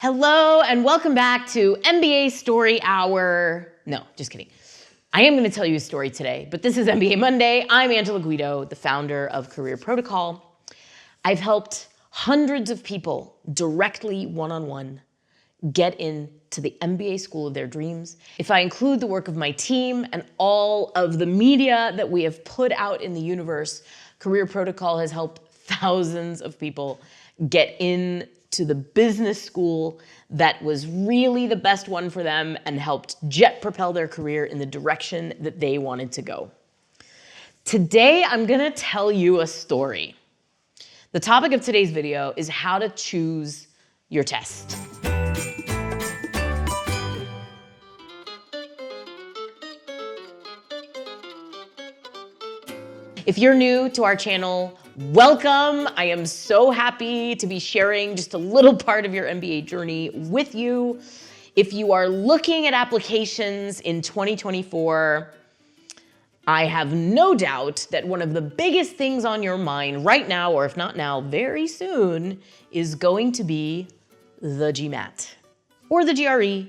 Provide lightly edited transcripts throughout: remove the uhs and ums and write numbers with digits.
Hello and welcome back to MBA Story Hour. No, just kidding. I am going to tell you a story today, but this is MBA Monday. I'm Angela Guido, the founder of MBA Protocol. I've helped hundreds of people directly one-on-one get into the MBA school of their dreams. If I include the work of my team and all of the media that we have put out in the universe, MBA Protocol has helped thousands of people get into the business school that was really the best one for them and helped jet propel their career in the direction that they wanted to go. Today, I'm gonna tell you a story. The topic of today's video is how to choose your test. If you're new to our channel, welcome. I am so happy to be sharing just a little part of your MBA journey with you. If you are looking at applications in 2024, I have no doubt that one of the biggest things on your mind right now, or if not now, very soon, is going to be the GMAT or the GRE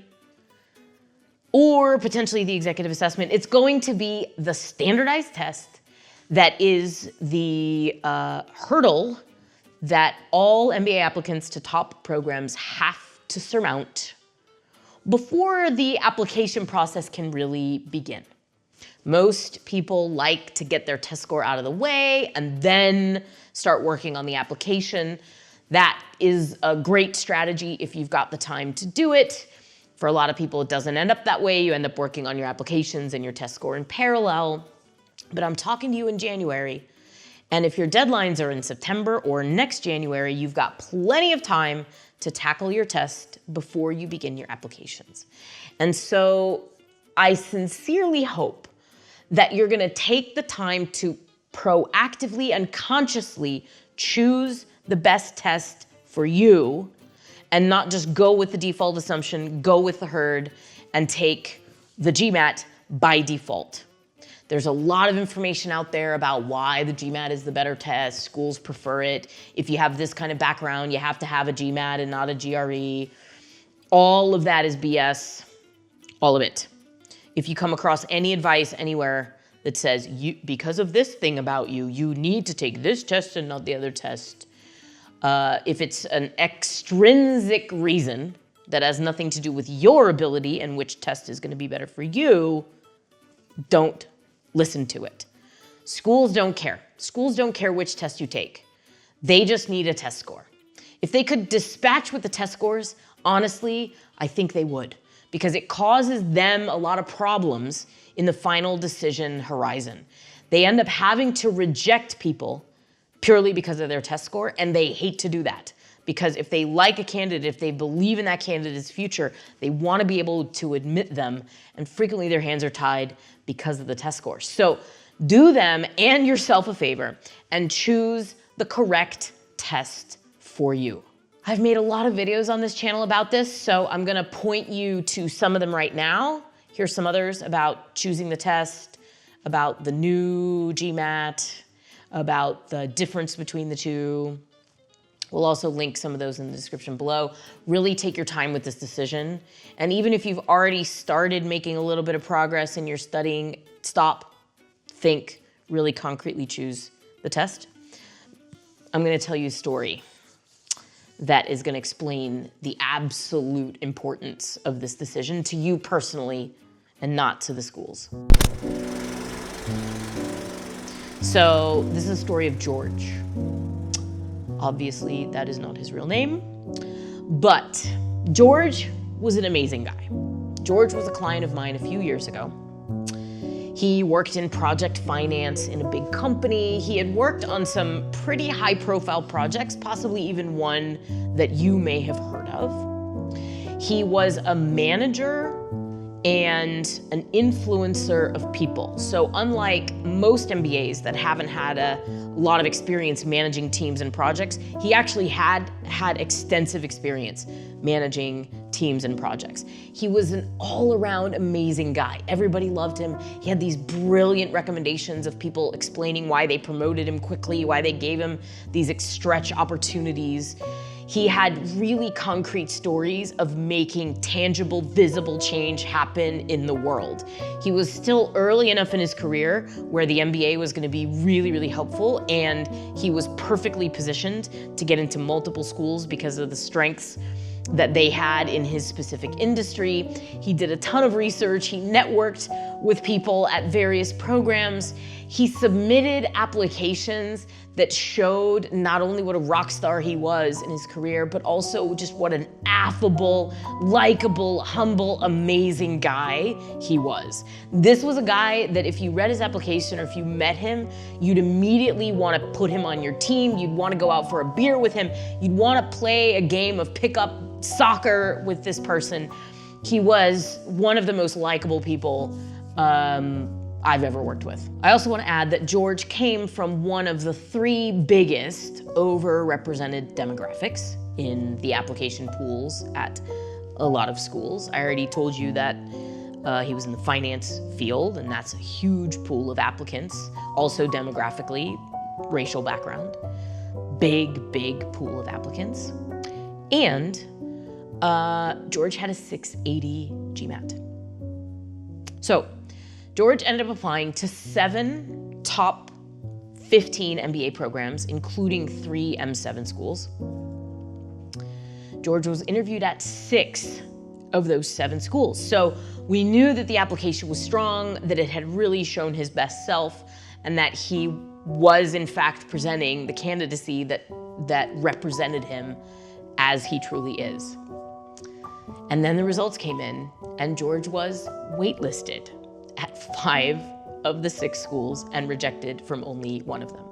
or potentially the executive assessment. It's going to be the standardized test that is the hurdle that all MBA applicants to top programs have to surmount before the application process can really begin. Most people like to get their test score out of the way and then start working on the application. That is a great strategy if you've got the time to do it. For a lot of people, it doesn't end up that way. You end up working on your applications and your test score in parallel. But I'm talking to you in January, and if your deadlines are in September or next January, you've got plenty of time to tackle your test before you begin your applications. And so I sincerely hope that you're gonna take the time to proactively and consciously choose the best test for you and not just go with the default assumption, go with the herd, and take the GMAT by default. There's a lot of information out there about why the GMAT is the better test. Schools prefer it. If you have this kind of background, you have to have a GMAT and not a GRE. All of that is BS, all of it. If you come across any advice anywhere that says, because of this thing about you, you need to take this test and not the other test, if it's an extrinsic reason that has nothing to do with your ability and which test is going to be better for you, don't listen to it. Schools don't care. Schools don't care which test you take. They just need a test score. If they could dispatch with the test scores, honestly, I think they would, because it causes them a lot of problems in the final decision horizon. They end up having to reject people purely because of their test score, and they hate to do that. Because if they like a candidate, if they believe in that candidate's future, they want to be able to admit them, and frequently their hands are tied because of the test score. So do them and yourself a favor and choose the correct test for you. I've made a lot of videos on this channel about this, so I'm gonna point you to some of them right now. Here's some others about choosing the test, about the new GMAT, about the difference between the two. We'll also link some of those in the description below. Really take your time with this decision. And even if you've already started making a little bit of progress in your studying, stop, think, really concretely choose the test. I'm gonna tell you a story that is gonna explain the absolute importance of this decision to you personally and not to the schools. So this is a story of George. Obviously, that is not his real name, but George was an amazing guy. George was a client of mine a few years ago. He worked in project finance in a big company. He had worked on some pretty high-profile projects, possibly even one that you may have heard of. He was a manager and an influencer of people. So unlike most MBAs that haven't had a lot of experience managing teams and projects, he actually had extensive experience managing teams and projects. He was an all-around amazing guy. Everybody loved him. He had these brilliant recommendations of people explaining why they promoted him quickly, why they gave him these stretch opportunities. He had really concrete stories of making tangible, visible change happen in the world. He was still early enough in his career where the MBA was going to be really, really helpful, and he was perfectly positioned to get into multiple schools because of the strengths that they had in his specific industry. He did a ton of research. He networked with people at various programs. He submitted applications that showed not only what a rock star he was in his career, but also just what an affable, likable, humble, amazing guy he was. This was a guy that if you read his application or if you met him, you'd immediately want to put him on your team. You'd want to go out for a beer with him. You'd want to play a game of pickup soccer with this person. He was one of the most likable people I've ever worked with. I also want to add that George came from one of the 3 biggest overrepresented demographics in the application pools at a lot of schools. I already told you that he was in the finance field, and that's a huge pool of applicants. Also demographically, racial background, big, big pool of applicants. And George had a 680 GMAT. So George ended up applying to 7 top 15 MBA programs, including 3 M7 schools. George was interviewed at 6 of those 7 schools. So we knew that the application was strong, that it had really shown his best self, and that he was in fact presenting the candidacy that represented him as he truly is. And then the results came in, and George was waitlisted at 5 of the 6 schools and rejected from only 1 of them.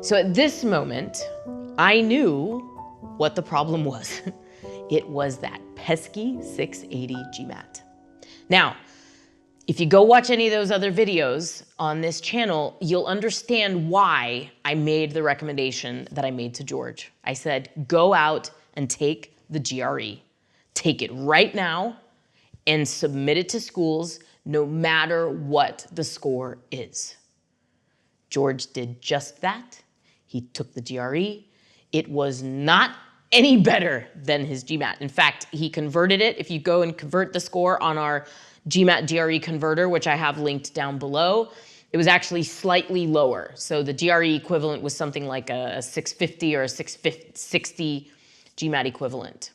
So at this moment, I knew what the problem was. It was that pesky 680 GMAT. Now, if you go watch any of those other videos on this channel, you'll understand why I made the recommendation that I made to George. I said, go out and take the GRE. Take it right now and submit it to schools no matter what the score is. George did just that. He took the GRE. It was not any better than his GMAT. In fact, he converted it. If you go and convert the score on our GMAT GRE converter, which I have linked down below, it was actually slightly lower. So the GRE equivalent was something like a 650 or a 660 GMAT equivalent.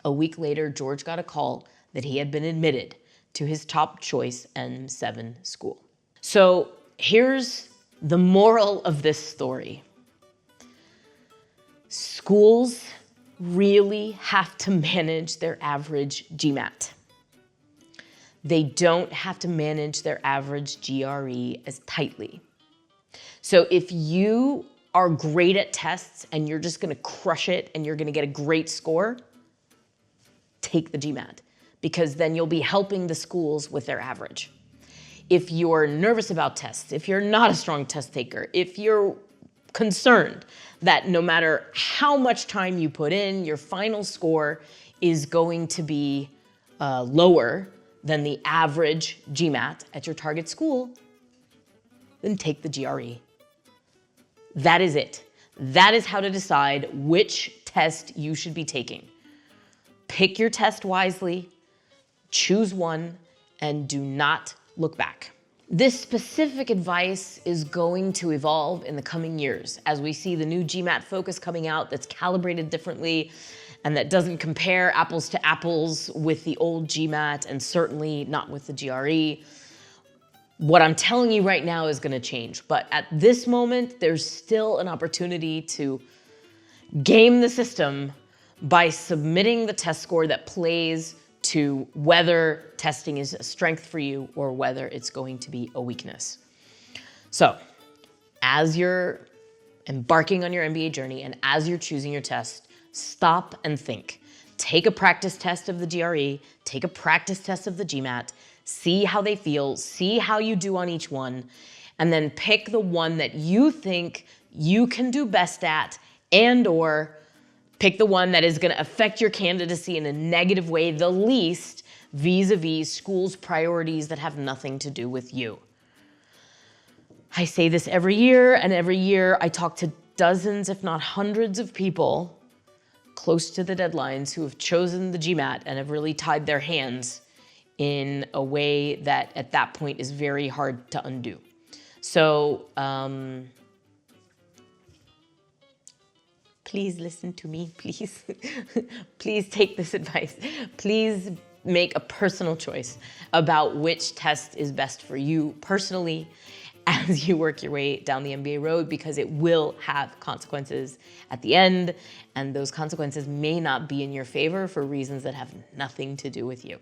A week later, George got a call that he had been admitted to his top choice M7 school. So here's the moral of this story. Schools really have to manage their average GMAT. They don't have to manage their average GRE as tightly. So if you are great at tests and you're just gonna crush it and you're gonna get a great score, take the GMAT, because then you'll be helping the schools with their average. If you're nervous about tests, if you're not a strong test taker, if you're concerned that no matter how much time you put in, your final score is going to be lower than the average GMAT at your target school, then take the GRE. That is it. That is how to decide which test you should be taking. Pick your test wisely, choose one, and do not look back. This specific advice is going to evolve in the coming years as we see the new GMAT Focus coming out that's calibrated differently and that doesn't compare apples to apples with the old GMAT and certainly not with the GRE. What I'm telling you right now is going to change, but at this moment, there's still an opportunity to game the system by submitting the test score that plays to whether testing is a strength for you or whether it's going to be a weakness. So, as you're embarking on your MBA journey and as you're choosing your test, stop and think. Take a practice test of the GRE, take a practice test of the GMAT, see how they feel, see how you do on each one, and then pick the one that you think you can do best at, and or pick the one that is going to affect your candidacy in a negative way the least vis-a-vis schools' priorities that have nothing to do with you. I say this every year, and every year I talk to dozens, if not hundreds of people close to the deadlines who have chosen the GMAT and have really tied their hands in a way that at that point is very hard to undo. So please listen to me, please. Please take this advice. Please make a personal choice about which test is best for you personally as you work your way down the MBA road, because it will have consequences at the end, and those consequences may not be in your favor for reasons that have nothing to do with you.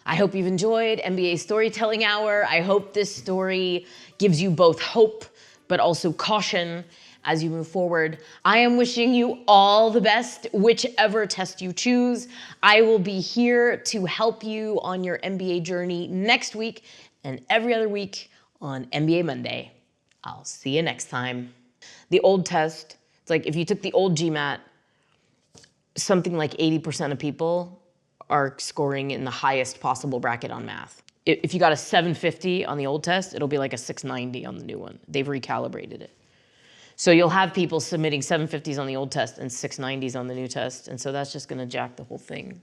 I hope you've enjoyed MBA Storytelling Hour. I hope this story gives you both hope, but also caution as you move forward. I am wishing you all the best, whichever test you choose. I will be here to help you on your MBA journey next week and every other week on MBA Monday. I'll see you next time. The old test, it's like if you took the old GMAT, something like 80% of people are scoring in the highest possible bracket on math. If you got a 750 on the old test, it'll be like a 690 on the new one. They've recalibrated it. So you'll have people submitting 750s on the old test and 690s on the new test. And so that's just gonna jack the whole thing